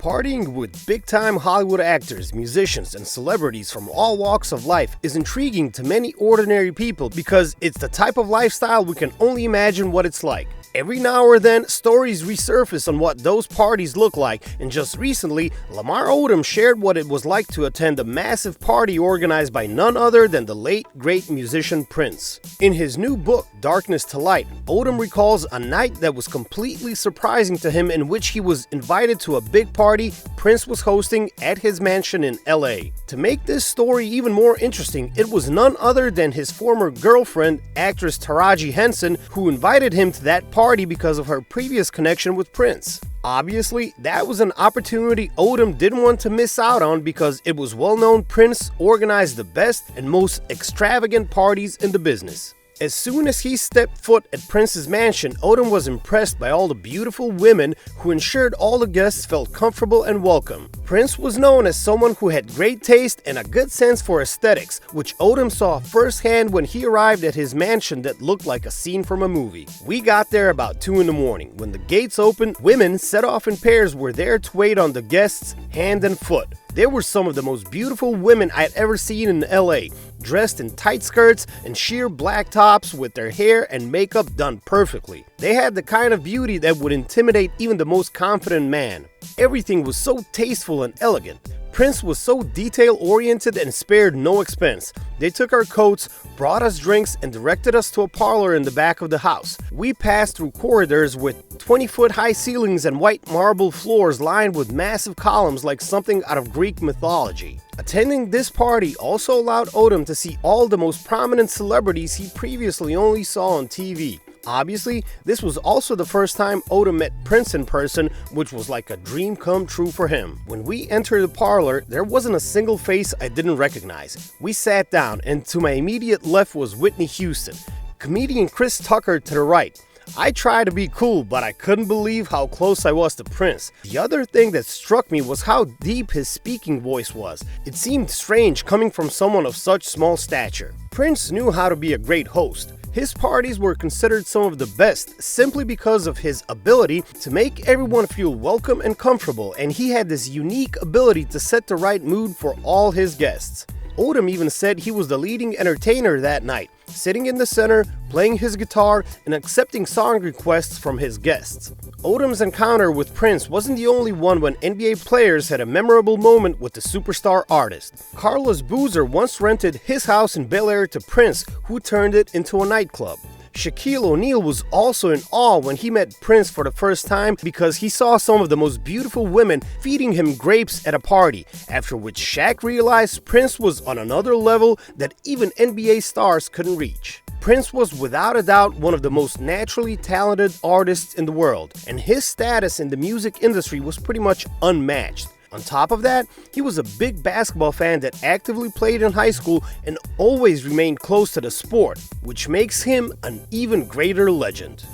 Partying with big-time Hollywood actors, musicians, and celebrities from all walks of life is intriguing to many ordinary people because it's the type of lifestyle we can only imagine what it's like. Every now or then, stories resurface on what those parties look like, and just recently, Lamar Odom shared what it was like to attend a massive party organized by none other than the late, great musician Prince. In his new book, Darkness to Light, Odom recalls a night that was completely surprising to him in which he was invited to a big party Prince was hosting at his mansion in LA. To make this story even more interesting, it was none other than his former girlfriend, actress Taraji Henson, who invited him to that party because of her previous connection with Prince. Obviously, that was an opportunity Odom didn't want to miss out on because it was well known Prince organized the best and most extravagant parties in the business. As soon as he stepped foot at Prince's mansion, Odom was impressed by all the beautiful women who ensured all the guests felt comfortable and welcome. Prince was known as someone who had great taste and a good sense for aesthetics, which Odom saw firsthand when he arrived at his mansion that looked like a scene from a movie. We got there about 2 in the morning. When the gates opened, women set off in pairs were there to wait on the guests hand and foot. They were some of the most beautiful women I'd ever seen in LA, dressed in tight skirts and sheer black tops with their hair and makeup done perfectly. They had the kind of beauty that would intimidate even the most confident man. Everything was so tasteful and elegant. Prince was so detail-oriented and spared no expense. They took our coats, brought us drinks, and directed us to a parlor in the back of the house. We passed through corridors with 20-foot high ceilings and white marble floors lined with massive columns like something out of Greek mythology. Attending this party also allowed Odom to see all the most prominent celebrities he previously only saw on TV. Obviously, this was also the first time Odom met Prince in person, which was like a dream come true for him. When we entered the parlor, there wasn't a single face I didn't recognize. We sat down, and to my immediate left was Whitney Houston, comedian Chris Tucker to the right. I tried to be cool, but I couldn't believe how close I was to Prince. The other thing that struck me was how deep his speaking voice was. It seemed strange coming from someone of such small stature. Prince knew how to be a great host. His parties were considered some of the best simply because of his ability to make everyone feel welcome and comfortable, and he had this unique ability to set the right mood for all his guests. Odom even said he was the leading entertainer that night, sitting in the center, playing his guitar, and accepting song requests from his guests. Odom's encounter with Prince wasn't the only one when NBA players had a memorable moment with the superstar artist. Carlos Boozer once rented his house in Bel Air to Prince, who turned it into a nightclub. Shaquille O'Neal was also in awe when he met Prince for the first time because he saw some of the most beautiful women feeding him grapes at a party, after which Shaq realized Prince was on another level that even NBA stars couldn't reach. Prince was without a doubt one of the most naturally talented artists in the world, and his status in the music industry was pretty much unmatched. On top of that, he was a big basketball fan that actively played in high school and always remained close to the sport, which makes him an even greater legend.